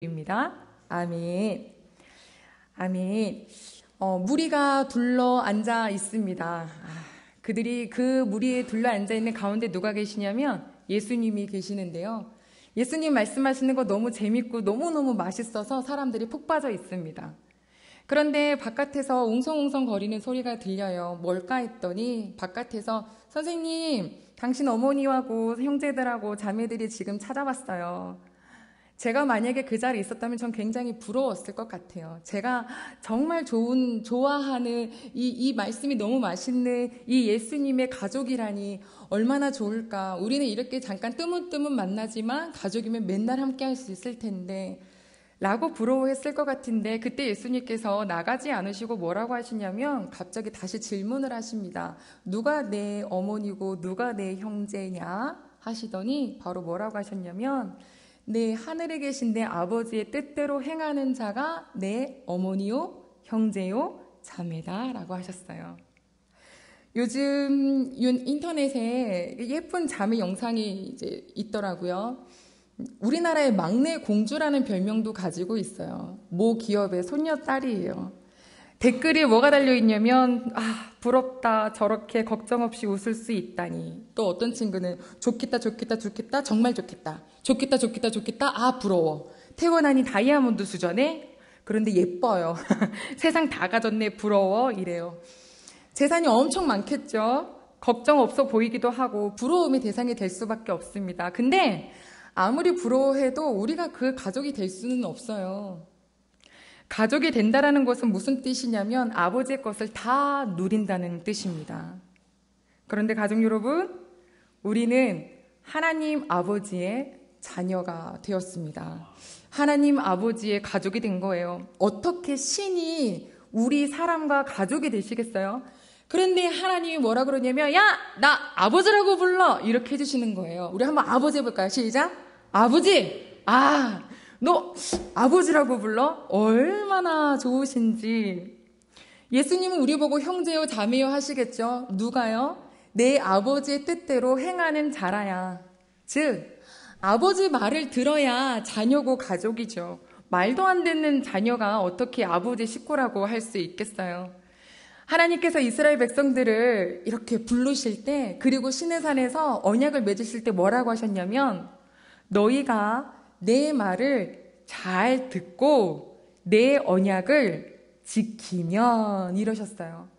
입니다. 아멘. 아멘. 무리가 둘러 앉아 있습니다. 그들이 그 무리에 둘러 앉아 있는 가운데 누가 계시냐면 예수님이 계시는데요. 예수님 말씀하시는 거 너무 재밌고 너무너무 맛있어서 사람들이 푹 빠져 있습니다. 그런데 바깥에서 웅성웅성 거리는 소리가 들려요. 뭘까 했더니 바깥에서 선생님, 당신 어머니하고 형제들하고 자매들이 지금 찾아왔어요. 제가 만약에 그 자리에 있었다면 전 굉장히 부러웠을 것 같아요. 제가 정말 좋아하는 이 말씀이 너무 맛있는 이 예수님의 가족이라니 얼마나 좋을까. 우리는 이렇게 잠깐 뜨문뜨문 만나지만 가족이면 맨날 함께 할 수 있을 텐데 라고 부러워했을 것 같은데 그때 예수님께서 나가지 않으시고 뭐라고 하시냐면 갑자기 다시 질문을 하십니다. 누가 내 어머니고 누가 내 형제냐 하시더니 바로 뭐라고 하셨냐면 내 하늘에 계신 내 아버지의 뜻대로 행하는 자가 내 어머니요, 형제요, 자매다 라고 하셨어요. 요즘 인터넷에 예쁜 자매 영상이 이제 있더라고요. 우리나라의 막내 공주라는 별명도 가지고 있어요. 모 기업의 손녀딸이에요. 댓글이 뭐가 달려있냐면 부럽다, 저렇게 걱정 없이 웃을 수 있다니. 또 어떤 친구는 좋겠다, 좋겠다, 좋겠다, 정말 좋겠다. 좋겠다, 좋겠다, 좋겠다, 부러워. 태어나니 다이아몬드 수저네? 그런데 예뻐요. 세상 다 가졌네, 부러워, 이래요. 재산이 엄청 많겠죠? 걱정 없어 보이기도 하고 부러움의 대상이 될 수밖에 없습니다. 근데 아무리 부러워해도 우리가 그 가족이 될 수는 없어요. 가족이 된다라는 것은 무슨 뜻이냐면 아버지의 것을 다 누린다는 뜻입니다. 그런데 가족 여러분, 우리는 하나님 아버지의 자녀가 되었습니다. 하나님 아버지의 가족이 된 거예요. 어떻게 신이 우리 사람과 가족이 되시겠어요? 그런데 하나님이 뭐라 그러냐면 야, 나 아버지라고 불러! 이렇게 해주시는 거예요. 우리 한번 아버지 해볼까요? 시작! 아버지! 너 아버지라고 불러? 얼마나 좋으신지. 예수님은 우리 보고 형제요 자매요 하시겠죠? 누가요? 내 아버지의 뜻대로 행하는 자라야. 즉 아버지 말을 들어야 자녀고 가족이죠. 말도 안 되는 자녀가 어떻게 아버지 식구라고 할 수 있겠어요? 하나님께서 이스라엘 백성들을 이렇게 부르실 때, 그리고 시내산에서 언약을 맺으실 때 뭐라고 하셨냐면 너희가 내 말을 잘 듣고 내 언약을 지키면 이러셨어요.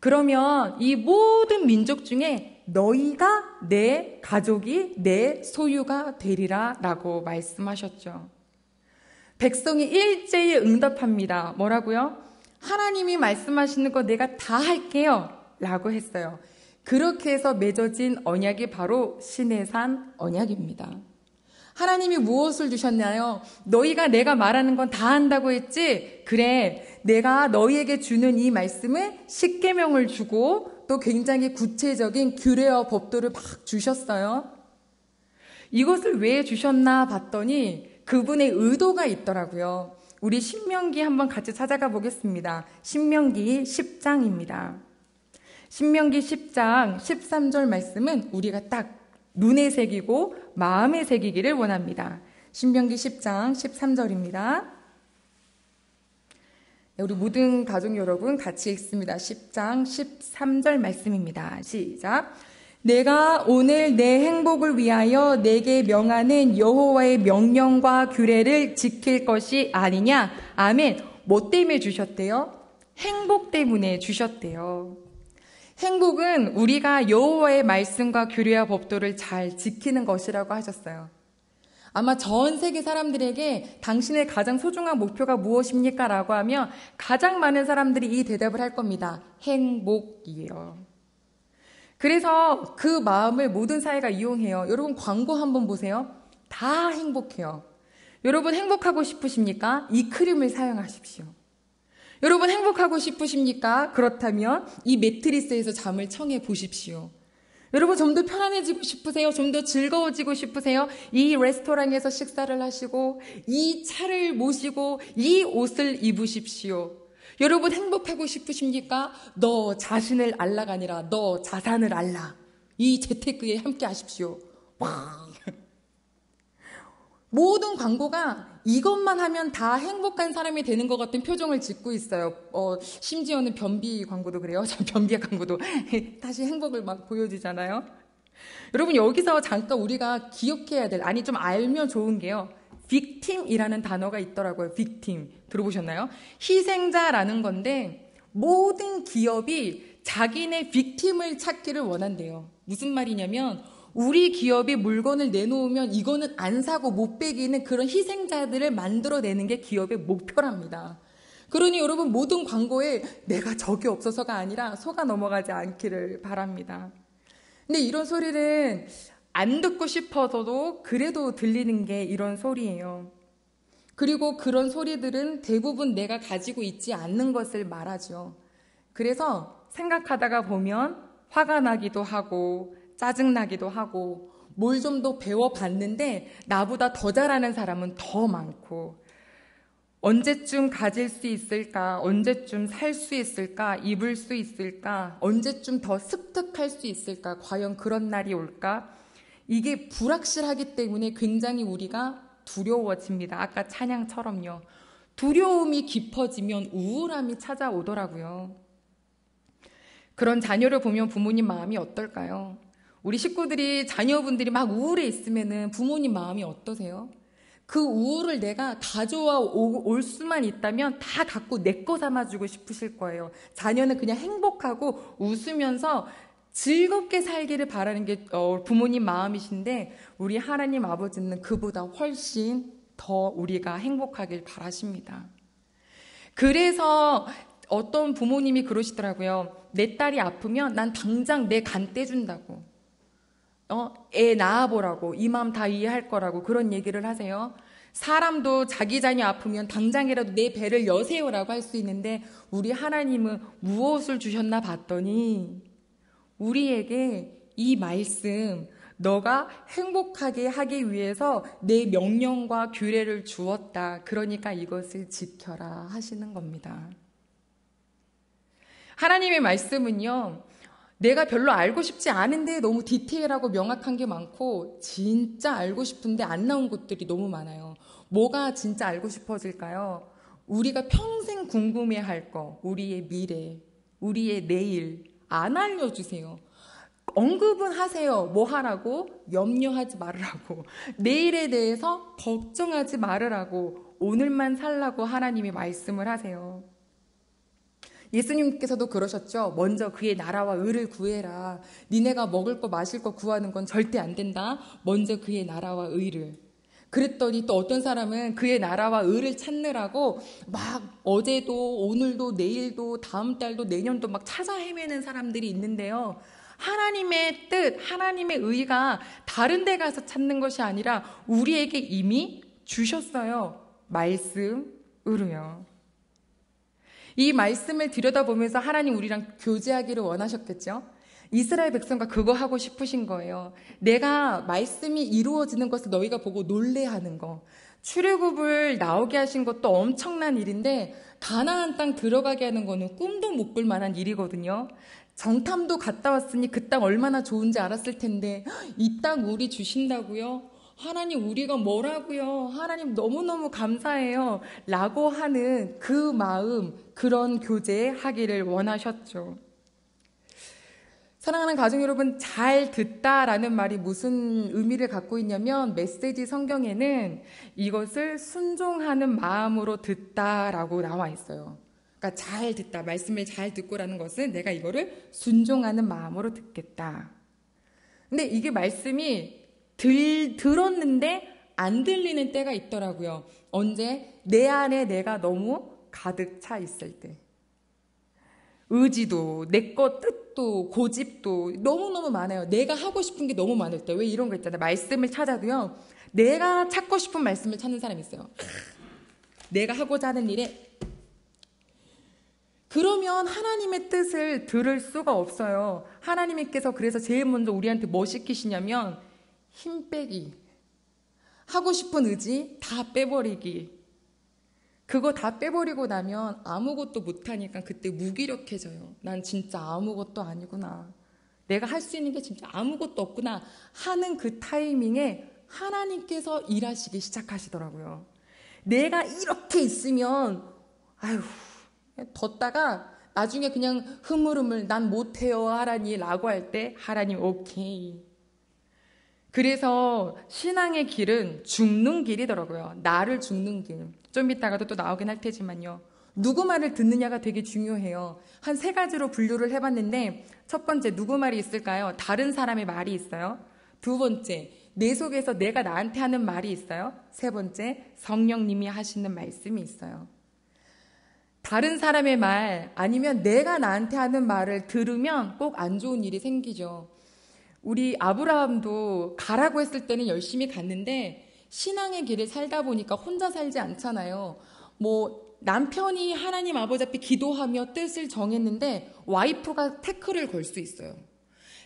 그러면 이 모든 민족 중에 너희가 내 가족이 내 소유가 되리라 라고 말씀하셨죠. 백성이 일제히 응답합니다. 뭐라고요? 하나님이 말씀하시는 거 내가 다 할게요 라고 했어요. 그렇게 해서 맺어진 언약이 바로 시내산 언약입니다. 하나님이 무엇을 주셨나요? 너희가 내가 말하는 건 다 한다고 했지? 그래, 내가 너희에게 주는 이 말씀은 십계명을 주고 또 굉장히 구체적인 규례와 법도를 막 주셨어요. 이것을 왜 주셨나 봤더니 그분의 의도가 있더라고요. 우리 신명기 한번 같이 찾아가 보겠습니다. 신명기 10장입니다. 신명기 10장 13절 말씀은 우리가 딱 눈에 새기고 마음에 새기기를 원합니다. 신명기 10장 13절입니다. 우리 모든 가족 여러분 같이 읽습니다. 10장 13절 말씀입니다. 시작. 내가 오늘 내 행복을 위하여 내게 명하는 여호와의 명령과 규례를 지킬 것이 아니냐. 아멘. 뭐 때문에 주셨대요? 행복 때문에 주셨대요. 행복은 우리가 여호와의 말씀과 규례와 법도를 잘 지키는 것이라고 하셨어요. 아마 전 세계 사람들에게 당신의 가장 소중한 목표가 무엇입니까? 라고 하면 가장 많은 사람들이 이 대답을 할 겁니다. 행복이에요. 그래서 그 마음을 모든 사회가 이용해요. 여러분 광고 한번 보세요. 다 행복해요. 여러분 행복하고 싶으십니까? 이 크림을 사용하십시오. 여러분 행복하고 싶으십니까? 그렇다면 이 매트리스에서 잠을 청해 보십시오. 여러분 좀 더 편안해지고 싶으세요? 좀 더 즐거워지고 싶으세요? 이 레스토랑에서 식사를 하시고 이 차를 모시고 이 옷을 입으십시오. 여러분 행복하고 싶으십니까? 너 자신을 알라가 아니라 너 자산을 알라. 이 재테크에 함께 하십시오. 모든 광고가 이것만 하면 다 행복한 사람이 되는 것 같은 표정을 짓고 있어요. 심지어는 변비 광고도 그래요. 변비 광고도 다시 행복을 막 보여주잖아요. 여러분, 여기서 잠깐 우리가 기억해야 될, 아니 좀 알면 좋은 게요. victim이라는 단어가 있더라고요. victim. 들어보셨나요? 희생자라는 건데 모든 기업이 자기네 victim을 찾기를 원한대요. 무슨 말이냐면 우리 기업이 물건을 내놓으면 이거는 안 사고 못 빼기는 그런 희생자들을 만들어내는 게 기업의 목표랍니다. 그러니 여러분, 모든 광고에 내가 적이 없어서가 아니라 속아 넘어가지 않기를 바랍니다. 근데 이런 소리는 안 듣고 싶어서도 그래도 들리는 게 이런 소리예요. 그리고 그런 소리들은 대부분 내가 가지고 있지 않는 것을 말하죠. 그래서 생각하다가 보면 화가 나기도 하고 짜증나기도 하고 뭘 좀 더 배워봤는데 나보다 더 잘하는 사람은 더 많고 언제쯤 가질 수 있을까? 언제쯤 살 수 있을까? 입을 수 있을까? 언제쯤 더 습득할 수 있을까? 과연 그런 날이 올까? 이게 불확실하기 때문에 굉장히 우리가 두려워집니다. 아까 찬양처럼요. 두려움이 깊어지면 우울함이 찾아오더라고요. 그런 자녀를 보면 부모님 마음이 어떨까요? 우리 식구들이, 자녀분들이 막 우울해 있으면은 부모님 마음이 어떠세요? 그 우울을 내가 가져와 올 수만 있다면 다 갖고 내 거 삼아주고 싶으실 거예요. 자녀는 그냥 행복하고 웃으면서 즐겁게 살기를 바라는 게 부모님 마음이신데 우리 하나님 아버지는 그보다 훨씬 더 우리가 행복하길 바라십니다. 그래서 어떤 부모님이 그러시더라고요. 내 딸이 아프면 난 당장 내 간 떼준다고. 애 낳아보라고. 이 마음 다 이해할 거라고. 그런 얘기를 하세요. 사람도 자기 자녀 아프면 당장이라도 내 배를 여세요라고 할 수 있는데 우리 하나님은 무엇을 주셨나 봤더니 우리에게 이 말씀, 너가 행복하게 하기 위해서 내 명령과 규례를 주었다. 그러니까 이것을 지켜라 하시는 겁니다. 하나님의 말씀은요, 내가 별로 알고 싶지 않은데 너무 디테일하고 명확한 게 많고 진짜 알고 싶은데 안 나온 것들이 너무 많아요. 뭐가 진짜 알고 싶어질까요? 우리가 평생 궁금해할 거, 우리의 미래, 우리의 내일 안 알려주세요. 언급은 하세요. 뭐 하라고? 염려하지 말으라고. 내일에 대해서 걱정하지 말으라고. 오늘만 살라고 하나님이 말씀을 하세요. 예수님께서도 그러셨죠. 먼저 그의 나라와 의를 구해라. 니네가 먹을 거 마실 거 구하는 건 절대 안 된다. 먼저 그의 나라와 의를. 그랬더니 또 어떤 사람은 그의 나라와 의를 찾느라고 막 어제도 오늘도 내일도 다음 달도 내년도 막 찾아 헤매는 사람들이 있는데요. 하나님의 뜻, 하나님의 의가 다른 데 가서 찾는 것이 아니라 우리에게 이미 주셨어요. 말씀으로요. 이 말씀을 들여다보면서 하나님 우리랑 교제하기를 원하셨겠죠? 이스라엘 백성과 그거 하고 싶으신 거예요. 내가 말씀이 이루어지는 것을 너희가 보고 놀래하는 거. 출애굽을 나오게 하신 것도 엄청난 일인데 가나안 땅 들어가게 하는 거는 꿈도 못 꿀 만한 일이거든요. 정탐도 갔다 왔으니 그 땅 얼마나 좋은지 알았을 텐데 이 땅 우리 주신다고요? 하나님 우리가 뭐라고요? 하나님 너무너무 감사해요. 라고 하는 그 마음, 그런 교제하기를 원하셨죠. 사랑하는 가족 여러분, 잘 듣다라는 말이 무슨 의미를 갖고 있냐면 메시지 성경에는 이것을 순종하는 마음으로 듣다라고 나와 있어요. 그러니까 잘 듣다, 말씀을 잘 듣고라는 것은 내가 이거를 순종하는 마음으로 듣겠다. 근데 이게 말씀이 들었는데 안 들리는 때가 있더라고요. 언제? 내 안에 내가 너무 가득 차 있을 때. 의지도, 내 거 뜻도, 고집도 너무너무 많아요. 내가 하고 싶은 게 너무 많을 때. 왜 이런 거 있잖아요. 말씀을 찾아도요. 내가 찾고 싶은 말씀을 찾는 사람이 있어요. 내가 하고자 하는 일에. 그러면 하나님의 뜻을 들을 수가 없어요. 하나님께서 그래서 제일 먼저 우리한테 뭐 시키시냐면 힘 빼기. 하고 싶은 의지 다 빼버리기. 그거 다 빼버리고 나면 아무것도 못하니까 그때 무기력해져요. 난 진짜 아무것도 아니구나. 내가 할 수 있는 게 진짜 아무것도 없구나 하는 그 타이밍에 하나님께서 일하시기 시작하시더라고요. 내가 이렇게 있으면 아유 뒀다가 나중에 그냥 흐물흐물 난 못해요 하라니 라고 할 때 하나님 오케이. 그래서 신앙의 길은 죽는 길이더라고요. 나를 죽는 길. 좀 이따가도 또 나오긴 할 테지만요. 누구 말을 듣느냐가 되게 중요해요. 한 3가지로 분류를 해봤는데 첫 번째 누구 말이 있을까요? 다른 사람의 말이 있어요. 두 번째 내 속에서 내가 나한테 하는 말이 있어요. 세 번째 성령님이 하시는 말씀이 있어요. 다른 사람의 말 아니면 내가 나한테 하는 말을 들으면 꼭 안 좋은 일이 생기죠. 우리 아브라함도 가라고 했을 때는 열심히 갔는데 신앙의 길을 살다 보니까 혼자 살지 않잖아요. 뭐 남편이 하나님 아버지 앞에 기도하며 뜻을 정했는데 와이프가 태클을 걸 수 있어요.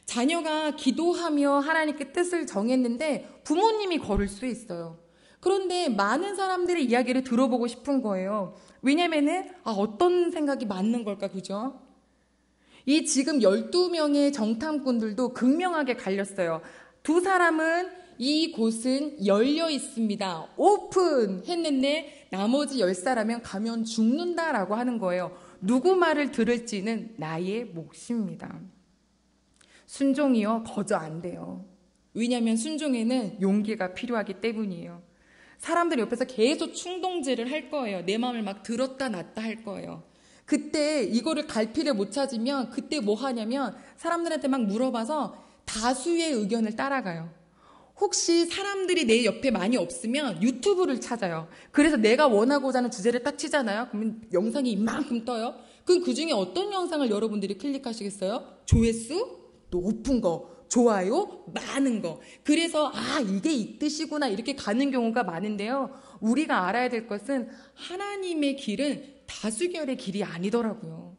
자녀가 기도하며 하나님께 뜻을 정했는데 부모님이 걸을 수 있어요. 그런데 많은 사람들의 이야기를 들어보고 싶은 거예요. 왜냐면은 어떤 생각이 맞는 걸까, 그죠? 이 지금 12명의 정탐꾼들도 극명하게 갈렸어요. 두 사람은 이곳은 열려 있습니다. 오픈! 했는데 나머지 10사람은 가면 죽는다라고 하는 거예요. 누구 말을 들을지는 나의 몫입니다. 순종이요, 거저 안 돼요. 왜냐하면 순종에는 용기가 필요하기 때문이에요. 사람들 옆에서 계속 충동질을 할 거예요. 내 마음을 막 들었다 놨다 할 거예요. 그때 이거를 갈피를 못 찾으면 그때 뭐 하냐면 사람들한테 막 물어봐서 다수의 의견을 따라가요. 혹시 사람들이 내 옆에 많이 없으면 유튜브를 찾아요. 그래서 내가 원하고자 하는 주제를 딱 치잖아요. 그러면 영상이 이만큼 떠요. 그럼 그중에 어떤 영상을 여러분들이 클릭하시겠어요? 조회수 높은 거, 좋아요 많은 거. 그래서 이게 이 뜻이구나 이렇게 가는 경우가 많은데요. 우리가 알아야 될 것은 하나님의 길은 다수결의 길이 아니더라고요.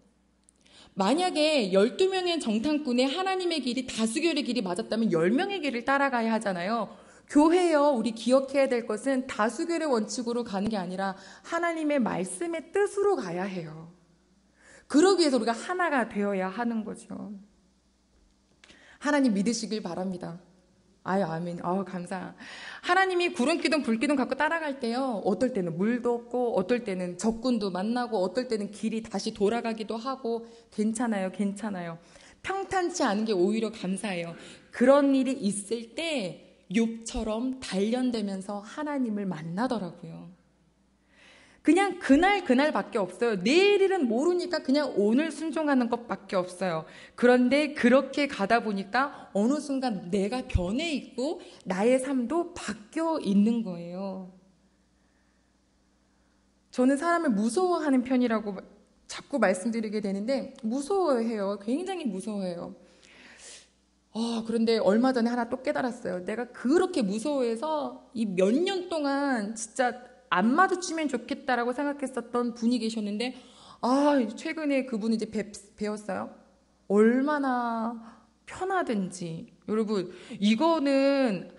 만약에 12명의 정탐꾼의 하나님의 길이 다수결의 길이 맞았다면 10명의 길을 따라가야 하잖아요. 교회여 우리 기억해야 될 것은 다수결의 원칙으로 가는 게 아니라 하나님의 말씀의 뜻으로 가야 해요. 그러기 위해서 우리가 하나가 되어야 하는 거죠. 하나님 믿으시길 바랍니다. 아멘. 감사. 하나님이 구름기둥 불기둥 갖고 따라갈 때요. 어떨 때는 물도 없고 어떨 때는 적군도 만나고 어떨 때는 길이 다시 돌아가기도 하고 괜찮아요. 평탄치 않은 게 오히려 감사해요. 그런 일이 있을 때 욥처럼 단련되면서 하나님을 만나더라고요. 그냥 그날밖에 없어요. 내일 일은 모르니까 그냥 오늘 순종하는 것밖에 없어요. 그런데 그렇게 가다 보니까 어느 순간 내가 변해 있고 나의 삶도 바뀌어 있는 거예요. 저는 사람을 무서워하는 편이라고 자꾸 말씀드리게 되는데 무서워해요. 굉장히 무서워해요. 그런데 얼마 전에 하나 또 깨달았어요. 내가 그렇게 무서워해서 이 몇 년 동안 진짜 안 마주치면 좋겠다라고 생각했었던 분이 계셨는데 최근에 그분이 이제 배웠어요. 얼마나 편하든지. 여러분 이거는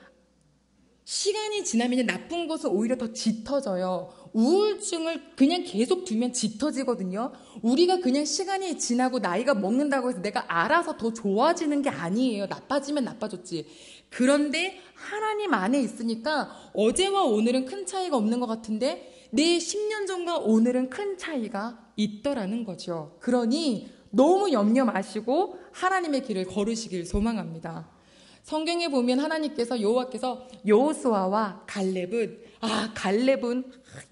시간이 지나면 나쁜 것은 오히려 더 짙어져요. 우울증을 그냥 계속 두면 짙어지거든요. 우리가 그냥 시간이 지나고 나이가 먹는다고 해서 내가 알아서 더 좋아지는 게 아니에요. 나빠지면 나빠졌지. 그런데 하나님 안에 있으니까 어제와 오늘은 큰 차이가 없는 것 같은데 내 10년 전과 오늘은 큰 차이가 있더라는 거죠. 그러니 너무 염려 마시고 하나님의 길을 걸으시길 소망합니다. 성경에 보면 하나님께서 여호와께서 여호수아와 갈렙은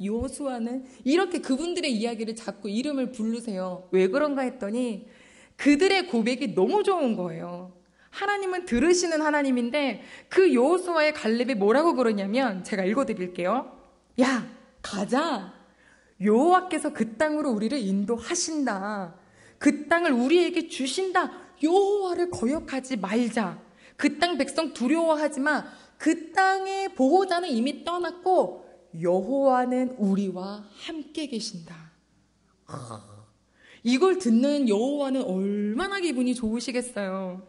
여호수아는 이렇게 그분들의 이야기를 자꾸 이름을 부르세요. 왜 그런가 했더니 그들의 고백이 너무 좋은 거예요. 하나님은 들으시는 하나님인데 그 여호수아의 갈렙이 뭐라고 그러냐면 제가 읽어드릴게요. 야 가자. 여호와께서 그 땅으로 우리를 인도하신다. 그 땅을 우리에게 주신다. 여호와를 거역하지 말자. 그 땅 백성 두려워하지 마. 그 땅의 보호자는 이미 떠났고 여호와는 우리와 함께 계신다. 이걸 듣는 여호와는 얼마나 기분이 좋으시겠어요.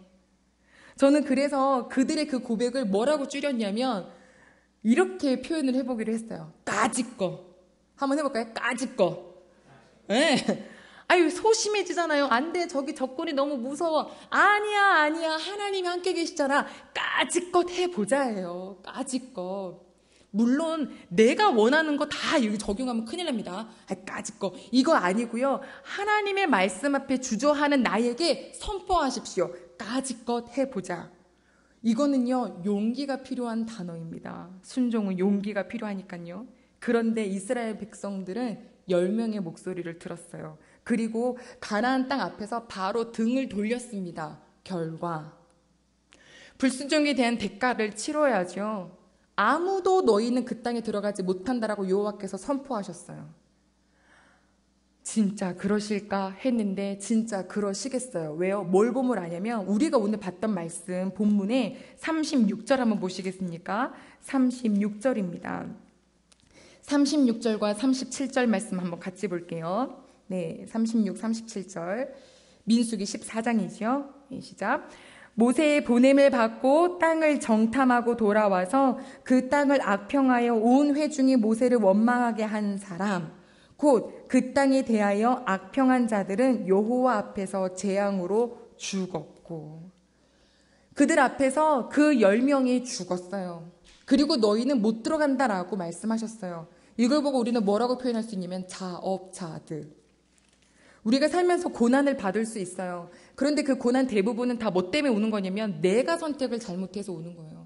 저는 그래서 그들의 그 고백을 뭐라고 줄였냐면 이렇게 표현을 해보기로 했어요. 까짓거. 한번 해볼까요? 까짓거. 네. 아유, 소심해지잖아요. 안 돼, 저기 적군이 너무 무서워. 아니야, 하나님이 함께 계시잖아. 까짓것 해보자예요. 까짓것. 물론 내가 원하는 거 다 여기 적용하면 큰일 납니다. 까짓것. 이거 아니고요. 하나님의 말씀 앞에 주저하는 나에게 선포하십시오. 까짓것 해보자. 이거는요, 용기가 필요한 단어입니다. 순종은 용기가 필요하니까요. 그런데 이스라엘 백성들은 10명의 목소리를 들었어요. 그리고 가나안 땅 앞에서 바로 등을 돌렸습니다. 결과 불순종에 대한 대가를 치러야죠. 아무도 너희는 그 땅에 들어가지 못한다라고 여호와께서 선포하셨어요. 진짜 그러실까 했는데 진짜 그러시겠어요. 왜요? 뭘 보면 아냐면 우리가 오늘 봤던 말씀 본문에 36절 한번 보시겠습니까? 36절입니다. 36절과 37절 말씀 한번 같이 볼게요. 네, 36, 37절. 민수기 14장이죠. 네, 시작. 모세의 보냄을 받고 땅을 정탐하고 돌아와서 그 땅을 악평하여 온 회중이 모세를 원망하게 한 사람, 곧 그 땅에 대하여 악평한 자들은 여호와 앞에서 재앙으로 죽었고, 그들 앞에서 그 10명이 죽었어요. 그리고 너희는 못 들어간다라고 말씀하셨어요. 이걸 보고 우리는 뭐라고 표현할 수 있냐면 자업자득. 우리가 살면서 고난을 받을 수 있어요. 그런데 그 고난 대부분은 다 뭐 때문에 오는 거냐면 내가 선택을 잘못해서 오는 거예요.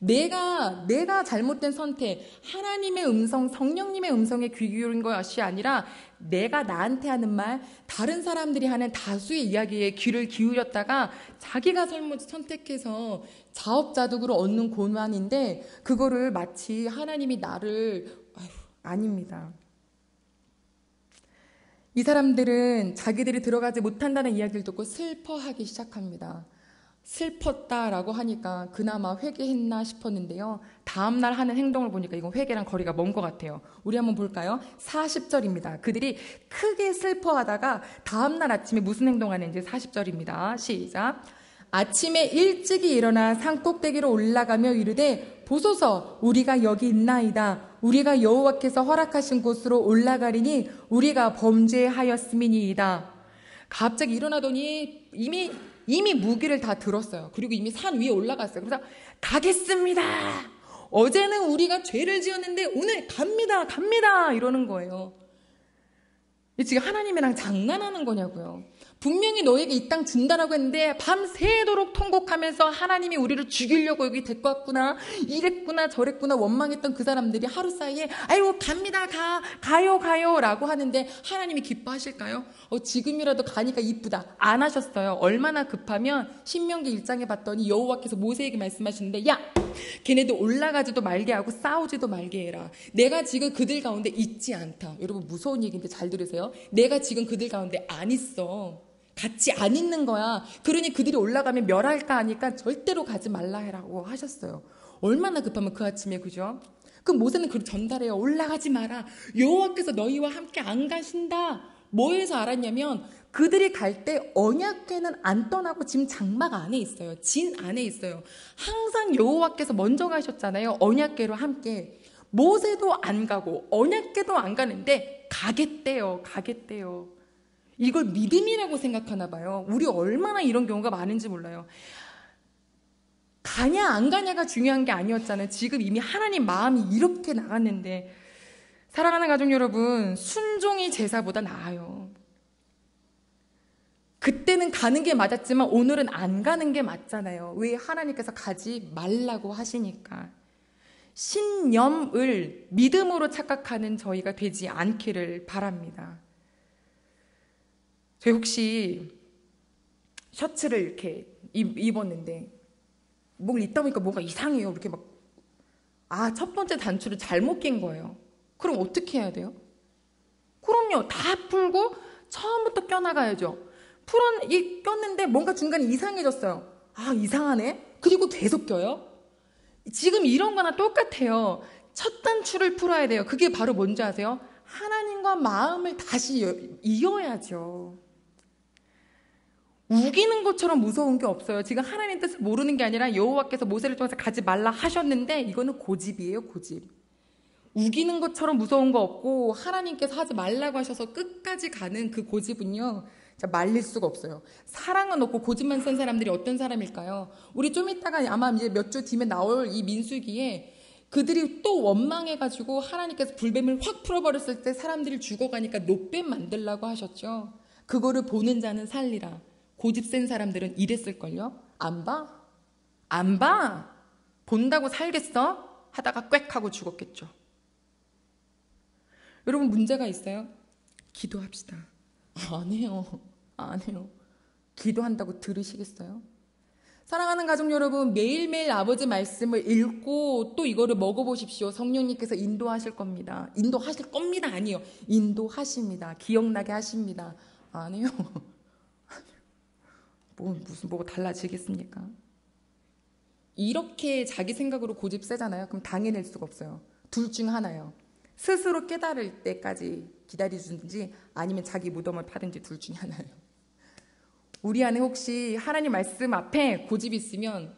내가 잘못된 선택, 하나님의 음성, 성령님의 음성에 귀 기울인 것이 아니라 내가 나한테 하는 말, 다른 사람들이 하는 다수의 이야기에 귀를 기울였다가 자기가 선택해서 자업자득으로 얻는 고난인데 그거를 마치 하나님이 나를 아닙니다. 이 사람들은 자기들이 들어가지 못한다는 이야기를 듣고 슬퍼하기 시작합니다. 슬펐다라고 하니까 그나마 회개했나 싶었는데요. 다음날 하는 행동을 보니까 이건 회개랑 거리가 먼 것 같아요. 우리 한번 볼까요? 40절입니다. 그들이 크게 슬퍼하다가 다음날 아침에 무슨 행동하는지 40절입니다. 시작. 아침에 일찍이 일어나 산꼭대기로 올라가며 이르되 보소서 우리가 여기 있나이다. 우리가 여호와께서 허락하신 곳으로 올라가리니 우리가 범죄하였음이니이다. 갑자기 일어나더니 이미 무기를 다 들었어요. 그리고 이미 산 위에 올라갔어요. 그래서 가겠습니다. 어제는 우리가 죄를 지었는데 오늘 갑니다 이러는 거예요. 지금 하나님이랑 장난하는 거냐고요. 분명히 너에게 이 땅 준다라고 했는데 밤새도록 통곡하면서 하나님이 우리를 죽이려고 여기 데리고 왔구나, 이랬구나 저랬구나 원망했던 그 사람들이 하루 사이에 아이고 갑니다, 가요 라고 하는데 하나님이 기뻐하실까요? 지금이라도 가니까 이쁘다. 안 하셨어요. 얼마나 급하면 신명기 1장에 봤더니 여호와께서 모세에게 말씀하시는데 야, 걔네들 올라가지도 말게 하고 싸우지도 말게 해라. 내가 지금 그들 가운데 있지 않다. 여러분 무서운 얘기인데 잘 들으세요. 내가 지금 그들 가운데 안 있어. 같이 안 있는 거야. 그러니 그들이 올라가면 멸할까 하니까 절대로 가지 말라 해라고 하셨어요. 얼마나 급하면 그 아침에, 그죠? 그럼 모세는 그걸 전달해요. 올라가지 마라. 여호와께서 너희와 함께 안 가신다. 뭐에서 알았냐면 그들이 갈 때 언약궤는 안 떠나고 지금 장막 안에 있어요. 진 안에 있어요. 항상 여호와께서 먼저 가셨잖아요. 언약궤로 함께. 모세도 안 가고 언약궤도 안 가는데 가겠대요. 이걸 믿음이라고 생각하나 봐요. 우리 얼마나 이런 경우가 많은지 몰라요. 가냐 안 가냐가 중요한 게 아니었잖아요. 지금 이미 하나님 마음이 이렇게 나갔는데, 사랑하는 가족 여러분, 순종이 제사보다 나아요. 그때는 가는 게 맞았지만 오늘은 안 가는 게 맞잖아요. 왜? 하나님께서 가지 말라고 하시니까. 신념을 믿음으로 착각하는 저희가 되지 않기를 바랍니다. 저 혹시 셔츠를 이렇게 입었는데 뭘 입다 보니까 뭐가 이상해요. 이렇게 첫 번째 단추를 잘못 낀 거예요. 그럼 어떻게 해야 돼요? 그럼요, 다 풀고 처음부터 껴나가야죠. 꼈는데 뭔가 중간에 이상해졌어요. 이상하네? 그리고 계속 껴요? 지금 이런 거나 똑같아요. 첫 단추를 풀어야 돼요. 그게 바로 뭔지 아세요? 하나님과 마음을 다시 이어야죠. 우기는 것처럼 무서운 게 없어요. 지금 하나님 뜻을 모르는 게 아니라 여호와께서 모세를 통해서 가지 말라 하셨는데 이거는 고집이에요, 고집. 우기는 것처럼 무서운 거 없고 하나님께서 하지 말라고 하셔서 끝까지 가는 그 고집은요, 진짜 말릴 수가 없어요. 사랑은 없고 고집만 센 사람들이 어떤 사람일까요? 우리 좀 이따가 아마 이제 몇 주 뒤에 나올 이 민수기에 그들이 또 원망해가지고 하나님께서 불뱀을 확 풀어버렸을 때 사람들이 죽어가니까 노뱀 만들라고 하셨죠. 그거를 보는 자는 살리라. 고집 센 사람들은 이랬을걸요? 안 봐? 안 봐? 본다고 살겠어? 하다가 꽥 하고 죽었겠죠. 여러분, 문제가 있어요? 기도합시다. 안 해요. 안 해요. 기도한다고 들으시겠어요? 사랑하는 가족 여러분, 매일매일 아버지 말씀을 읽고 또 이거를 먹어보십시오. 성령님께서 인도하실 겁니다. 인도하실 겁니다. 아니요. 인도하십니다. 기억나게 하십니다. 안 해요. 무슨 뭐가 달라지겠습니까? 이렇게 자기 생각으로 고집 세잖아요. 그럼 당해낼 수가 없어요. 둘 중 하나예요. 스스로 깨달을 때까지 기다려주든지 아니면 자기 무덤을 파든지 둘 중에 하나예요. 우리 안에 혹시 하나님 말씀 앞에 고집이 있으면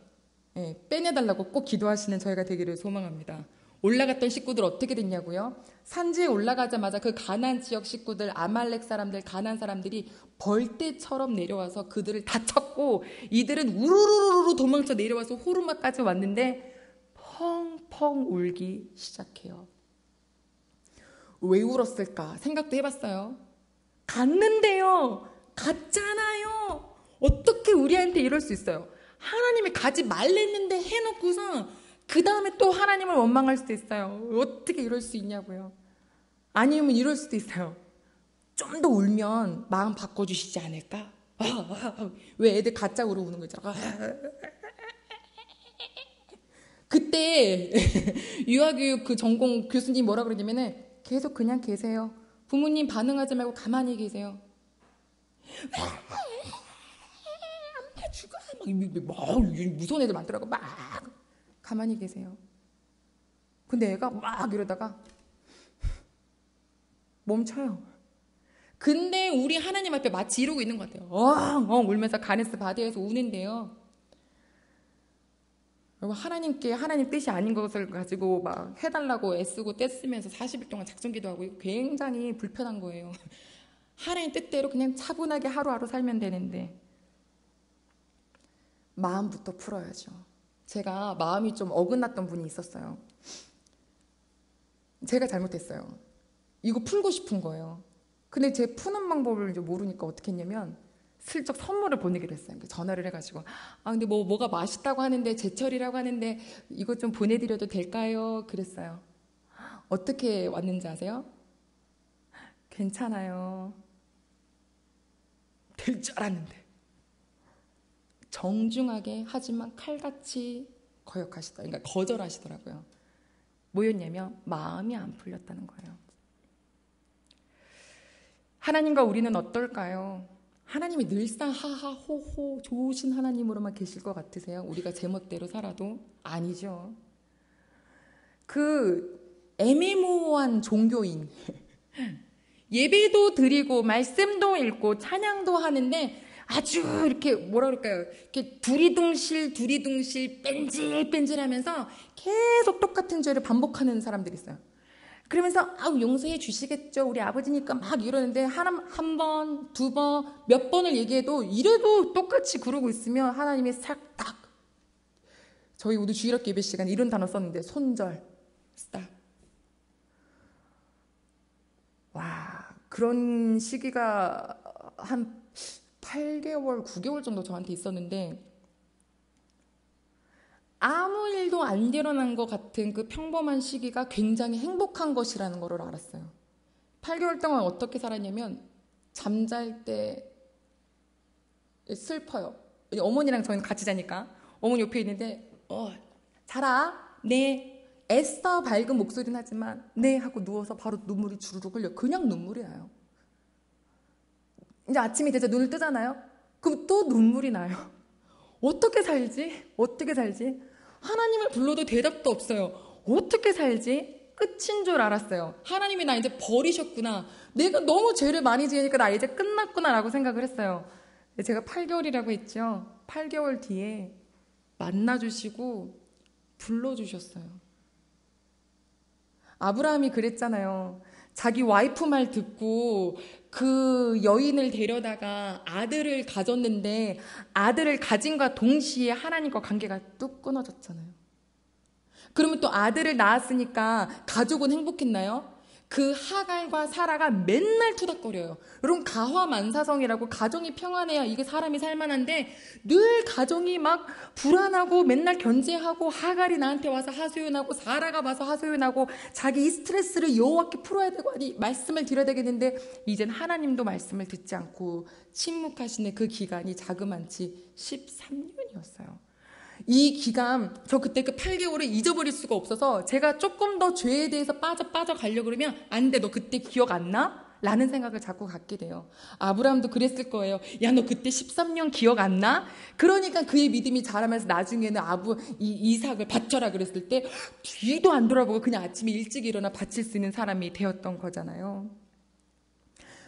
빼내달라고 꼭 기도하시는 저희가 되기를 소망합니다. 올라갔던 식구들 어떻게 됐냐고요? 산지에 올라가자마자 그 가나안 지역 식구들, 아말렉 사람들, 가나안 사람들이 벌떼처럼 내려와서 그들을 다 쳤고 이들은 우르르르 도망쳐 내려와서 호르마까지 왔는데 펑펑 울기 시작해요. 왜 울었을까 생각도 해봤어요. 갔는데요. 갔잖아요. 어떻게 우리한테 이럴 수 있어요? 하나님이 가지 말랬는데 해놓고서 그 다음에 또 하나님을 원망할 수도 있어요. 어떻게 이럴 수 있냐고요. 아니면 이럴 수도 있어요. 좀 더 울면 마음 바꿔주시지 않을까? 왜 애들 가짜로 우는 거죠? 그때 유아교육 그 전공 교수님 뭐라 그러냐면은 계속 그냥 계세요. 부모님 반응하지 말고 가만히 계세요. 안 죽어. 막 무서운 애들 많더라고. 막 가만히 계세요. 근데 애가 막 이러다가 멈춰요. 근데 우리 하나님 앞에 마치 이러고 있는 것 같아요. 엉엉 울면서 가네스 바디에서 우는데요. 하나님께 하나님 뜻이 아닌 것을 가지고 막 해달라고 애쓰고 떼쓰면서 40일 동안 작정기도 하고 굉장히 불편한 거예요. 하나님 뜻대로 그냥 차분하게 하루하루 살면 되는데 마음부터 풀어야죠. 제가 마음이 좀 어긋났던 분이 있었어요. 제가 잘못했어요. 이거 풀고 싶은 거예요. 근데 제 푸는 방법을 이제 모르니까 어떻게 했냐면 슬쩍 선물을 보내기로 했어요. 전화를 해가지고 근데 뭐가 맛있다고 하는데 제철이라고 하는데 이거 좀 보내드려도 될까요? 그랬어요. 어떻게 왔는지 아세요? 괜찮아요. 될 줄 알았는데 정중하게 하지만 칼같이 그러니까 거절하시더라고요. 뭐였냐면 마음이 안 풀렸다는 거예요. 하나님과 우리는 어떨까요? 하나님이 늘상 하하호호 좋으신 하나님으로만 계실 것 같으세요? 우리가 제멋대로 살아도? 아니죠. 그 애매모호한 종교인 예배도 드리고 말씀도 읽고 찬양도 하는데 아주 이렇게 뭐라 그럴까요? 이렇게 두리둥실 뺀질뺀질하면서 계속 똑같은 죄를 반복하는 사람들이 있어요. 그러면서 용서해 주시겠죠. 우리 아버지니까 막 이러는데 한 번, 두 번, 몇 번을 얘기해도 이래도 똑같이 그러고 있으면 하나님이 싹 저희 오늘 주일학교 예배 시간에 이런 단어 썼는데 손절, 스탑. 와, 그런 시기가 한 8개월, 9개월 정도 저한테 있었는데 아무 일도 안 일어난 것 같은 그 평범한 시기가 굉장히 행복한 것이라는 걸 알았어요. 8개월 동안 어떻게 살았냐면 잠잘 때 슬퍼요. 어머니랑 저희는 같이 자니까 어머니 옆에 있는데 자라 네 애써 밝은 목소리는 하지만 네 하고 누워서 바로 눈물이 주르륵 흘려. 그냥 눈물이 나요. 이제 아침이 되자 눈을 뜨잖아요. 그럼 또 눈물이 나요. 어떻게 살지? 하나님을 불러도 대답도 없어요. 어떻게 살지? 끝인 줄 알았어요. 하나님이 나 이제 버리셨구나. 내가 너무 죄를 많이 지으니까 나 이제 끝났구나 라고 생각을 했어요. 제가 8개월이라고 했죠. 8개월 뒤에 만나주시고 불러주셨어요. 아브라함이 그랬잖아요. 자기 와이프 말 듣고 그 여인을 데려다가 아들을 가졌는데 아들을 가짐과 동시에 하나님과 관계가 뚝 끊어졌잖아요. 그러면 또 아들을 낳았으니까 가족은 행복했나요? 그 하갈과 사라가 맨날 투닥거려요. 여러분, 가화만사성이라고 가정이 평안해야 이게 사람이 살만한데 늘 가정이 막 불안하고 맨날 견제하고 하갈이 나한테 와서 하소연하고 사라가 와서 하소연하고 자기 이 스트레스를 여호와께 풀어야 되고 아니 말씀을 드려야 되겠는데 이젠 하나님도 말씀을 듣지 않고 침묵하시는 그 기간이 자그만치 13년이었어요. 이 기간, 저 그때 그 8개월을 잊어버릴 수가 없어서 제가 조금 더 죄에 대해서 빠져가려고 그러면 안 돼, 너 그때 기억 안 나? 라는 생각을 자꾸 갖게 돼요. 아브라함도 그랬을 거예요. 야, 너 그때 13년 기억 안 나? 그러니까 그의 믿음이 자라면서 나중에는 이삭을 바쳐라 그랬을 때 뒤도 안 돌아보고 그냥 아침에 일찍 일어나 바칠 수 있는 사람이 되었던 거잖아요.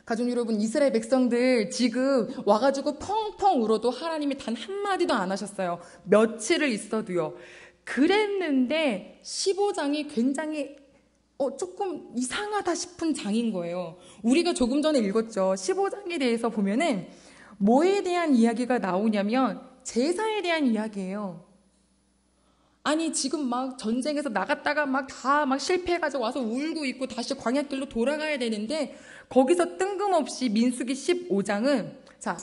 가족 여러분, 이스라엘 백성들 지금 와가지고 펑펑 울어도 하나님이 단 한마디도 안 하셨어요. 며칠을 있어도요. 그랬는데 15장이 굉장히 조금 이상하다 싶은 장인 거예요. 우리가 조금 전에 읽었죠. 15장에 대해서 보면은 뭐에 대한 이야기가 나오냐면 제사에 대한 이야기예요. 아니 지금 막 전쟁에서 나갔다가 막 다 막 실패해가지고 와서 울고 있고 다시 광야길로 돌아가야 되는데 거기서 뜬금없이 민수기 15장은 자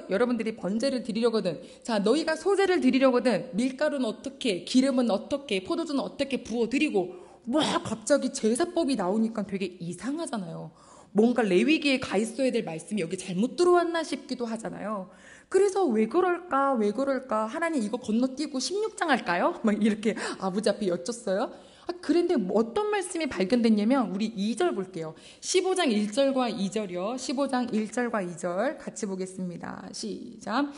여러분들이 번제를 드리려거든 자 너희가 소제를 드리려거든 밀가루는 어떻게 기름은 어떻게 포도주는 어떻게 부어드리고 뭐 갑자기 제사법이 나오니까 되게 이상하잖아요. 뭔가 레위기에 가 있어야 될 말씀이 여기 잘못 들어왔나 싶기도 하잖아요. 그래서 왜 그럴까 하나님 이거 건너뛰고 16장 할까요? 막 이렇게 아버지 앞에 여쭸어요. 그런데 어떤 말씀이 발견됐냐면 우리 2절 볼게요. 15장 1절과 2절이요. 15장 1절과 2절 같이 보겠습니다. 시작.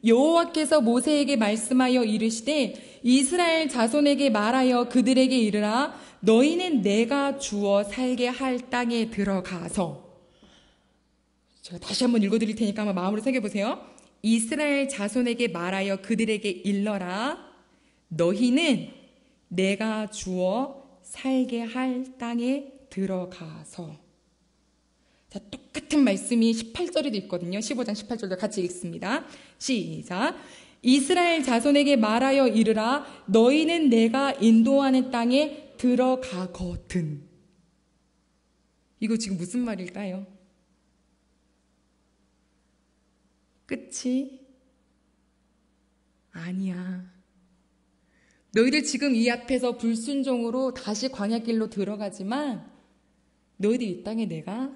여호와께서 모세에게 말씀하여 이르시되 이스라엘 자손에게 말하여 그들에게 이르라 너희는 내가 주어 살게 할 땅에 들어가서 제가 다시 한번 읽어드릴 테니까 한번 마음으로 새겨보세요. 이스라엘 자손에게 말하여 그들에게 일러라 너희는 내가 주어 살게 할 땅에 들어가서 자, 똑같은 말씀이 18절에도 있거든요. 15장 18절도 같이 읽습니다. 시작. 이스라엘 자손에게 말하여 이르라 너희는 내가 인도하는 땅에 들어가거든. 이거 지금 무슨 말일까요? 끝이 아니야. 너희들 지금 이 앞에서 불순종으로 다시 광야길로 들어가지만 너희들 이 땅에 내가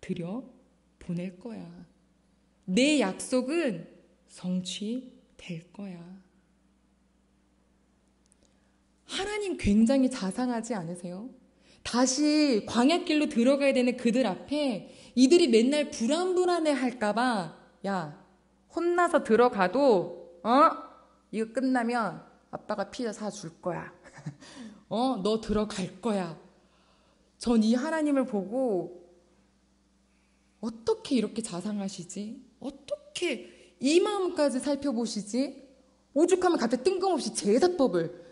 들여 보낼 거야. 내 약속은 성취될 거야. 하나님 굉장히 자상하지 않으세요? 다시 광야길로 들어가야 되는 그들 앞에 이들이 맨날 불안해 할까봐 야, 혼나서 들어가도 이거 끝나면 아빠가 피자 사줄 거야. 너 들어갈 거야. 전 이 하나님을 보고 어떻게 이렇게 자상하시지? 어떻게 이 마음까지 살펴보시지? 오죽하면 갑자기 뜬금없이 제사법을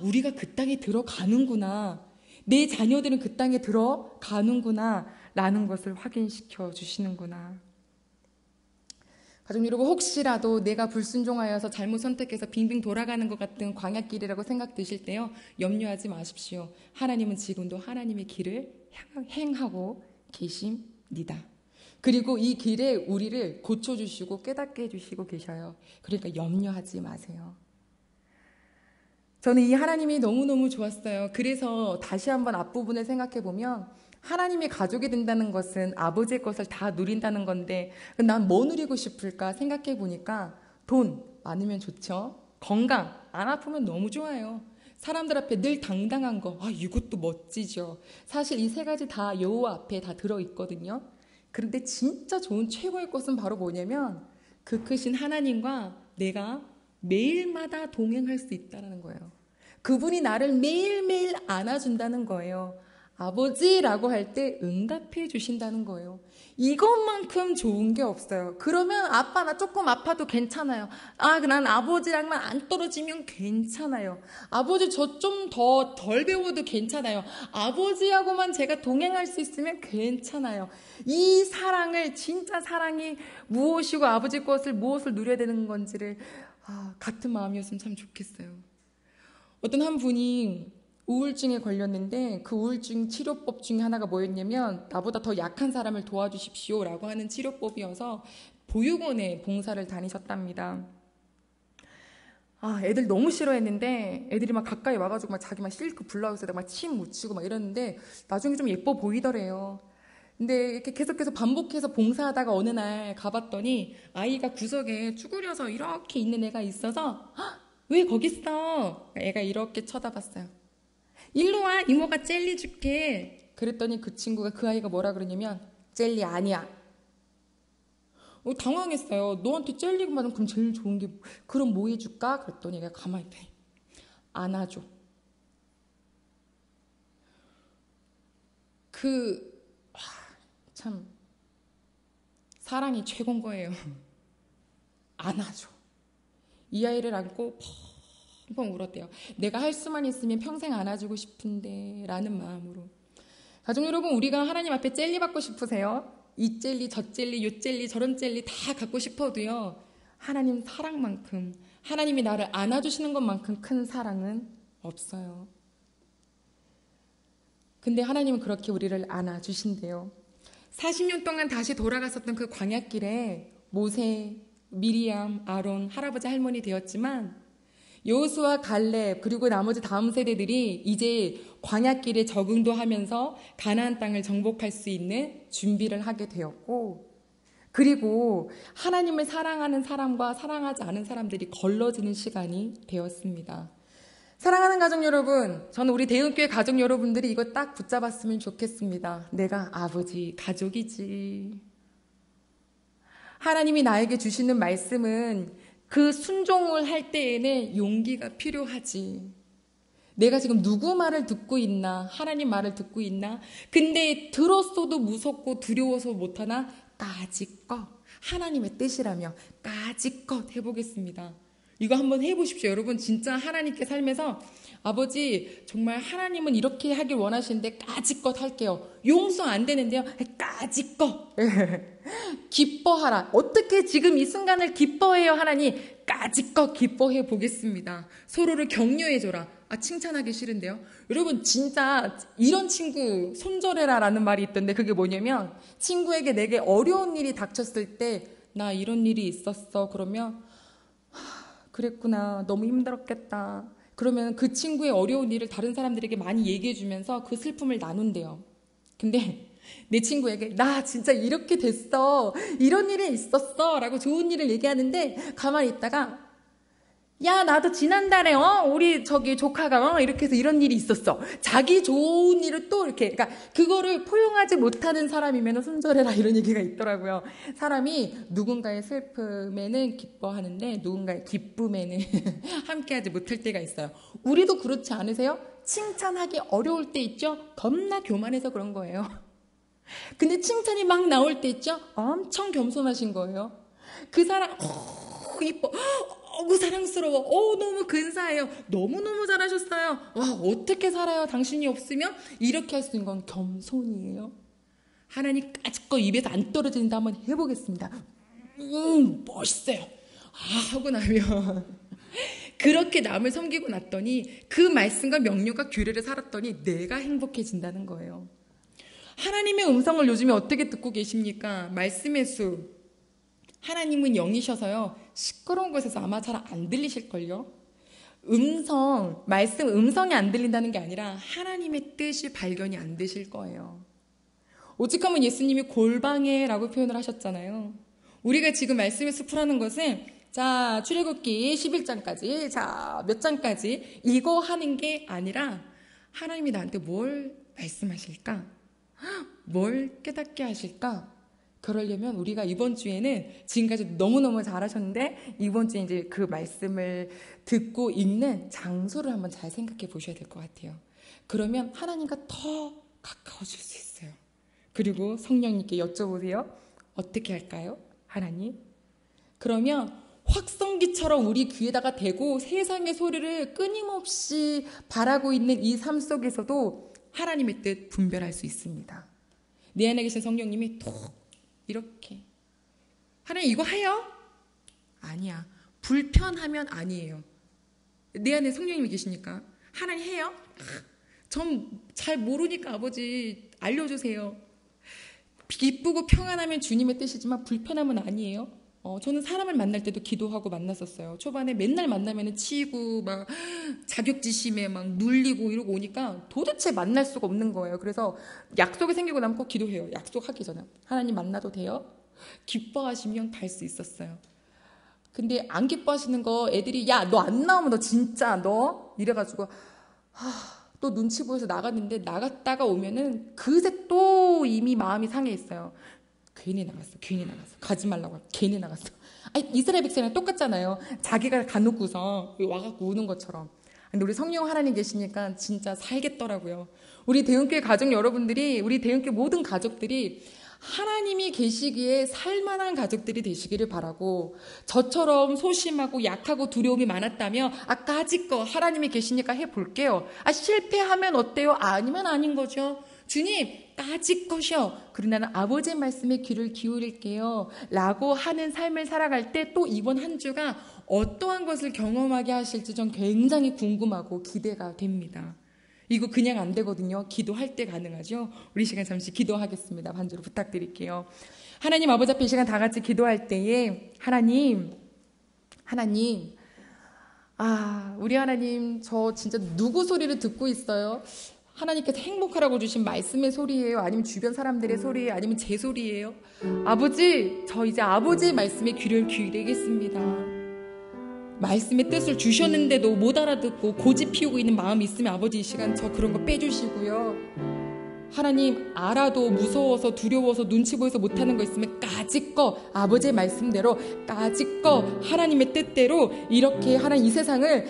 우리가 그 땅에 들어가는구나. 내 자녀들은 그 땅에 들어가는구나 라는 것을 확인시켜 주시는구나. 가족 여러분, 혹시라도 내가 불순종하여서 잘못 선택해서 빙빙 돌아가는 것 같은 광야길이라고 생각되실 때요, 염려하지 마십시오. 하나님은 지금도 하나님의 길을 행하고 계십니다. 그리고 이 길에 우리를 고쳐주시고 깨닫게 해주시고 계셔요. 그러니까 염려하지 마세요. 저는 이 하나님이 너무너무 좋았어요. 그래서 다시 한번 앞부분을 생각해 보면 하나님이 가족이 된다는 것은 아버지의 것을 다 누린다는 건데 난 뭐 누리고 싶을까 생각해 보니까 돈 많으면 좋죠. 건강 안 아프면 너무 좋아요. 사람들 앞에 늘 당당한 거 이것도 멋지죠. 사실 이 세 가지 다 여호와 앞에 다 들어있거든요. 그런데 진짜 좋은 최고의 것은 바로 뭐냐면 그 크신 하나님과 내가 매일마다 동행할 수 있다는 거예요. 그분이 나를 매일매일 안아준다는 거예요. 아버지라고 할 때 응답해 주신다는 거예요. 이것만큼 좋은 게 없어요. 그러면 아빠 나 조금 아파도 괜찮아요. 난 아버지랑만 안 떨어지면 괜찮아요. 아버지 저 좀 더 덜 배워도 괜찮아요. 아버지하고만 제가 동행할 수 있으면 괜찮아요. 이 사랑을, 진짜 사랑이 무엇이고 아버지 것을 무엇을 누려야 되는 건지를 같은 마음이었으면 참 좋겠어요. 어떤 한 분이 우울증에 걸렸는데 그 우울증 치료법 중에 하나가 뭐였냐면 나보다 더 약한 사람을 도와주십시오 라고 하는 치료법이어서 보육원에 봉사를 다니셨답니다. 애들 너무 싫어했는데 애들이 막 가까이 와가지고 막 자기 막 실크 블라우스에다 막 침 묻히고 막 이러는데 나중에 좀 예뻐 보이더래요. 근데 이렇게 계속해서 반복해서 봉사하다가 어느 날 가봤더니 아이가 구석에 쭈그려서 이렇게 있는 애가 있어서 왜 거기 있어? 애가 이렇게 쳐다봤어요. 일로 와, 이모가 젤리 줄게. 그랬더니 그 친구가, 그 아이가 뭐라 그러냐면 젤리 아니야. 당황했어요. 너한테 젤리가 많으면 그럼 제일 좋은 게 그럼 뭐 해줄까? 그랬더니 내가 가만히 있더니 안아줘. 참 사랑이 최고인 거예요. 안아줘. 이 아이를 안고 펑펑 울었대요. 내가 할 수만 있으면 평생 안아주고 싶은데 라는 마음으로. 가족 여러분, 우리가 하나님 앞에 젤리 받고 싶으세요? 이 젤리 저 젤리 요 젤리 저런 젤리 다 갖고 싶어도요, 하나님 사랑만큼, 하나님이 나를 안아주시는 것만큼 큰 사랑은 없어요. 근데 하나님은 그렇게 우리를 안아주신대요. 40년 동안 다시 돌아갔었던 그 광야길에 모세, 미리암, 아론, 할아버지 할머니 되었지만 여호수아, 갈렙 그리고 나머지 다음 세대들이 이제 광야길에 적응도 하면서 가나안 땅을 정복할 수 있는 준비를 하게 되었고, 그리고 하나님을 사랑하는 사람과 사랑하지 않은 사람들이 걸러지는 시간이 되었습니다. 사랑하는 가족 여러분, 저는 우리 대은교회 가족 여러분들이 이거 딱 붙잡았으면 좋겠습니다. 내가 아버지 가족이지. 하나님이 나에게 주시는 말씀은 그 순종을 할 때에는 용기가 필요하지. 내가 지금 누구 말을 듣고 있나? 하나님 말을 듣고 있나? 근데 들었어도 무섭고 두려워서 못하나? 까짓것. 하나님의 뜻이라며 까짓것 해보겠습니다. 이거 한번 해보십시오. 여러분, 진짜 하나님께 살면서 아버지 정말 하나님은 이렇게 하길 원하시는데 까짓것 할게요. 용서 안 되는데요, 까짓것. 기뻐하라. 어떻게 지금 이 순간을 기뻐해요, 하나님? 까짓것 기뻐해 보겠습니다. 서로를 격려해줘라. 칭찬하기 싫은데요. 여러분, 진짜 이런 친구 손절해라 라는 말이 있던데, 그게 뭐냐면 친구에게 내게 어려운 일이 닥쳤을 때 나 이런 일이 있었어. 그러면 그랬구나. 너무 힘들었겠다. 그러면 그 친구의 어려운 일을 다른 사람들에게 많이 얘기해주면서 그 슬픔을 나눈대요. 근데 내 친구에게 나 진짜 이렇게 됐어. 이런 일이 있었어. 라고 좋은 일을 얘기하는데 가만히 있다가 야, 나도 지난달에 우리 저기 조카가 이렇게 해서 이런 일이 있었어. 자기 좋은 일을 또 이렇게, 그러니까 그거를 포용하지 못하는 사람이면 손절해라 이런 얘기가 있더라고요. 사람이 누군가의 슬픔에는 기뻐하는데 누군가의 기쁨에는 함께하지 못할 때가 있어요. 우리도 그렇지 않으세요? 칭찬하기 어려울 때 있죠? 겁나 교만해서 그런 거예요. 근데 칭찬이 막 나올 때 있죠? 엄청 겸손하신 거예요. 그 사람 이뻐, 사랑스러워, 너무 근사해요, 너무너무 잘하셨어요, 와 어떻게 살아요 당신이 없으면, 이렇게 할 수 있는 건 겸손이에요. 하나님 까짓거 입에서 안 떨어진다 한번 해보겠습니다. 멋있어요. 하고 나면 그렇게 남을 섬기고 났더니 그 말씀과 명료가 규례를 살았더니 내가 행복해진다는 거예요. 하나님의 음성을 요즘에 어떻게 듣고 계십니까? 말씀의 수. 하나님은 영이셔서요, 시끄러운 곳에서 아마 잘 안 들리실걸요. 말씀 음성이 안 들린다는 게 아니라 하나님의 뜻이 발견이 안 되실 거예요. 오직하면 예수님이 골방에라고 표현을 하셨잖아요. 우리가 지금 말씀의 숲이라는 것은 자, 출애굽기 11장까지, 자, 몇 장까지 이거 하는 게 아니라 하나님이 나한테 뭘 말씀하실까? 뭘 깨닫게 하실까? 그러려면 우리가 이번 주에는 지금까지 너무너무 잘하셨는데 이번 주에 이제 그 말씀을 듣고 읽는 장소를 한번 잘 생각해 보셔야 될 것 같아요. 그러면 하나님과 더 가까워질 수 있어요. 그리고 성령님께 여쭤보세요. 어떻게 할까요? 하나님? 그러면 확성기처럼 우리 귀에다가 대고 세상의 소리를 끊임없이 바라고 있는 이 삶 속에서도 하나님의 뜻 분별할 수 있습니다. 내 안에 계신 성령님이 톡 이렇게 하나님 이거 해요? 아니야. 불편하면 아니에요. 내 안에 성령님이 계시니까 하나님 해요? 전 잘 모르니까 아버지 알려주세요. 기쁘고 평안하면 주님의 뜻이지만 불편하면 아니에요. 저는 사람을 만날 때도 기도하고 만났었어요. 초반에 맨날 만나면 치이고 막 자격지심에 막 눌리고 이러고 오니까 도대체 만날 수가 없는 거예요. 그래서 약속이 생기고 나면 꼭 기도해요. 약속하기 전에 하나님 만나도 돼요? 기뻐하시면 갈 수 있었어요. 근데 안 기뻐하시는 거 애들이 야 너 안 나오면 너 진짜 너 이래가지고 또 눈치 보여서 나갔는데 나갔다가 오면은 그새 또 이미 마음이 상해 있어요. 괜히 나갔어. 가지 말라고 하고 괜히 나갔어. 아니, 이스라엘 백성이랑 똑같잖아요. 자기가 가놓고서 와갖고 우는 것처럼. 근데 우리 성령 하나님 계시니까 진짜 살겠더라고요. 우리 대흥교회 가족 여러분들이, 우리 대흥교회 모든 가족들이 하나님이 계시기에 살만한 가족들이 되시기를 바라고, 저처럼 소심하고 약하고 두려움이 많았다면 까짓거 하나님이 계시니까 해볼게요. 실패하면 어때요? 아니면 아닌 거죠. 주님 까짓것이요. 그러나 나는 아버지의 말씀에 귀를 기울일게요 라고 하는 삶을 살아갈 때 또 이번 한 주가 어떠한 것을 경험하게 하실지 전 굉장히 궁금하고 기대가 됩니다. 이거 그냥 안 되거든요. 기도할 때 가능하죠. 우리 시간 잠시 기도하겠습니다. 반주로 부탁드릴게요. 하나님 아버지 앞에 이 시간 다 같이 기도할 때에 하나님 우리 하나님 저 진짜 누구 소리를 듣고 있어요? 하나님께서 행복하라고 주신 말씀의 소리예요? 아니면 주변 사람들의 소리예요? 아니면 제 소리예요? 아버지, 저 이제 아버지의 말씀에 귀를 기울이겠습니다. 말씀의 뜻을 주셨는데도 못 알아듣고 고집 피우고 있는 마음이 있으면 아버지 이 시간 저 그런 거 빼주시고요. 하나님 알아도 무서워서 두려워서 눈치 보여서 못하는 거 있으면 까짓거 아버지의 말씀대로 까짓거 하나님의 뜻대로 이렇게 하나님 이 세상을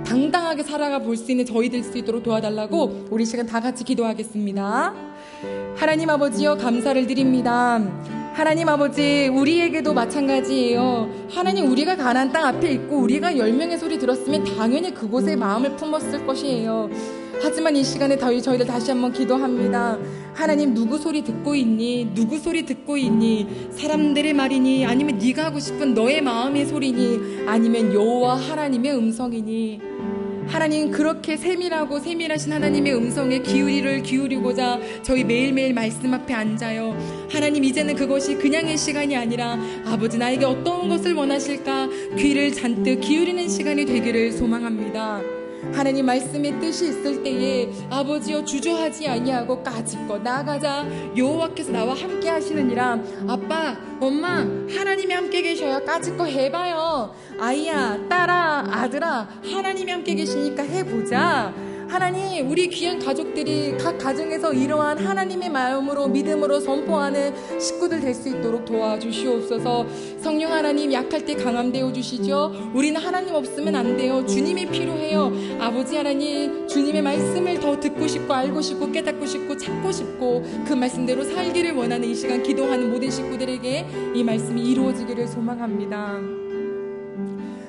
당당하게 살아가 볼 수 있는 저희 될 수 있도록 도와달라고 우리 시간 다 같이 기도하겠습니다. 하나님 아버지여 감사를 드립니다. 하나님 아버지 우리에게도 마찬가지예요. 하나님 우리가 가나안 땅 앞에 있고 우리가 10명의 소리 들었으면 당연히 그곳에 마음을 품었을 것이에요. 하지만 이 시간에 저희들 다시 한번 기도합니다. 하나님 누구 소리 듣고 있니? 누구 소리 듣고 있니? 사람들의 말이니? 아니면 네가 하고 싶은 너의 마음의 소리니? 아니면 여호와 하나님의 음성이니? 하나님 그렇게 세밀하신 하나님의 음성에 기울이고자 저희 매일매일 말씀 앞에 앉아요. 하나님 이제는 그것이 그냥의 시간이 아니라 아버지 나에게 어떤 것을 원하실까 귀를 잔뜩 기울이는 시간이 되기를 소망합니다. 하나님 말씀의 뜻이 있을 때에 아버지여 주저하지 아니하고 까짓거 나아가자. 여호와께서 나와 함께 하시느니라. 아빠 엄마 하나님이 함께 계셔야 까짓거 해봐요. 아이야 딸아 아들아 하나님이 함께 계시니까 해보자. 하나님 우리 귀한 가족들이 각 가정에서 이러한 하나님의 마음으로 믿음으로 선포하는 식구들 될 수 있도록 도와주시옵소서. 성령 하나님 약할 때 강함 되어주시죠. 우리는 하나님 없으면 안 돼요. 주님이 필요해요. 아버지 하나님 주님의 말씀을 더 듣고 싶고 알고 싶고 깨닫고 싶고 찾고 싶고 그 말씀대로 살기를 원하는 이 시간 기도하는 모든 식구들에게 이 말씀이 이루어지기를 소망합니다.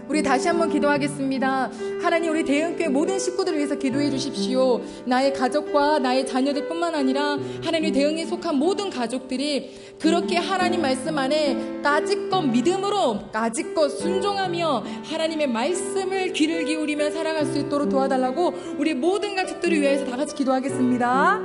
우리 다시 한번 기도하겠습니다. 하나님 우리 대흥교회 모든 식구들을 위해서 기도해 주십시오. 나의 가족과 나의 자녀들 뿐만 아니라 하나님 대흥에 속한 모든 가족들이 그렇게 하나님 말씀 안에 까짓것 믿음으로 까짓것 순종하며 하나님의 말씀을 귀를 기울이며 살아갈 수 있도록 도와달라고 우리 모든 가족들을 위해서 다 같이 기도하겠습니다.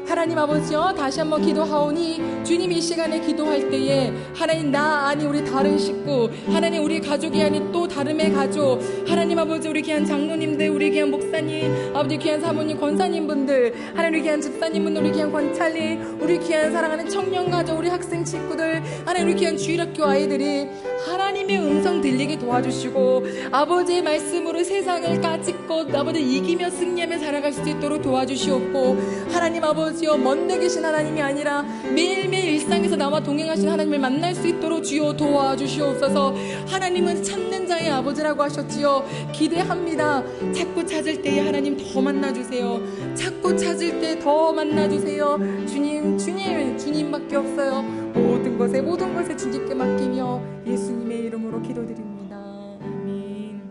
하나님 아버지여 다시 한번 기도하오니 주님 이 시간에 기도할 때에 하나님 나 아니 우리 다른 식구 하나님 우리 가족이 아닌 또 다름의 가족 하나님 아버지 우리 귀한 장로님들 우리 귀한 목사님 아버지 귀한 사모님 권사님분들 하나님 우리 귀한 집사님분들 우리 귀한 권찰리 우리 귀한 사랑하는 청년가족 우리 학생 친구들 하나님 우리 귀한 주일학교 아이들이 하나님의 음성 들리게 도와주시고 아버지의 말씀으로 세상을 까짓것 아버지 이기며 승리하며 살아갈 수 있도록 도와주시옵고 하나님 아버지 주시옵시며 먼 데 계신 하나님이 아니라 매일매일 일상에서 나와 동행하신 하나님을 만날 수 있도록 주여 도와주시옵소서. 하나님은 찾는 자의 아버지라고 하셨지요. 기대합니다. 자꾸 찾을 때에 하나님 더 만나주세요. 자꾸 찾을 때 더 만나주세요. 주님밖에 없어요. 모든 것에 주님께 맡기며 예수님의 이름으로 기도드립니다. 아멘.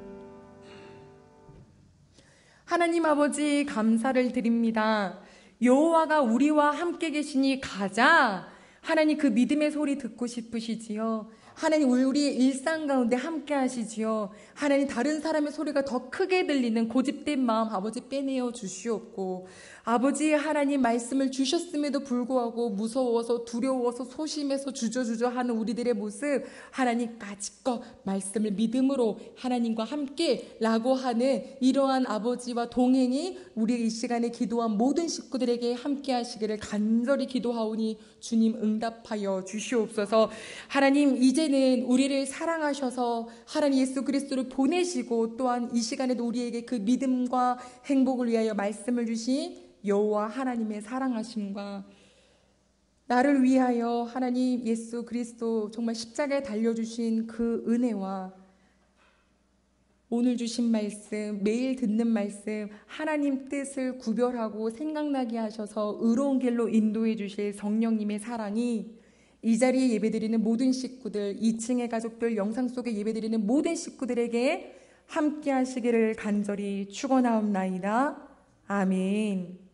하나님 아버지 감사를 드립니다. 여호와가 우리와 함께 계시니 가자. 하나님 그 믿음의 소리 듣고 싶으시지요. 하나님 우리의 일상 가운데 함께 하시지요. 하나님 다른 사람의 소리가 더 크게 들리는 고집된 마음 아버지 빼내어 주시옵고, 아버지 하나님 말씀을 주셨음에도 불구하고 무서워서 두려워서 소심해서 주저하는 우리들의 모습, 하나님 까짓것 말씀을 믿음으로 하나님과 함께 라고 하는 이러한 아버지와 동행이 우리 이 시간에 기도한 모든 식구들에게 함께 하시기를 간절히 기도하오니 주님 응답하여 주시옵소서. 하나님 이제는 우리를 사랑하셔서 하나님 예수 그리스도를 보내시고 또한 이 시간에도 우리에게 그 믿음과 행복을 위하여 말씀을 주신 여호와 하나님의 사랑하심과 나를 위하여 하나님 예수 그리스도 정말 십자가에 달려주신 그 은혜와 오늘 주신 말씀, 매일 듣는 말씀, 하나님 뜻을 구별하고 생각나게 하셔서 의로운 길로 인도해 주실 성령님의 사랑이 이 자리에 예배드리는 모든 식구들, 2층의 가족들, 영상 속에 예배드리는 모든 식구들에게 함께 하시기를 간절히 축원하옵나이다. 아멘.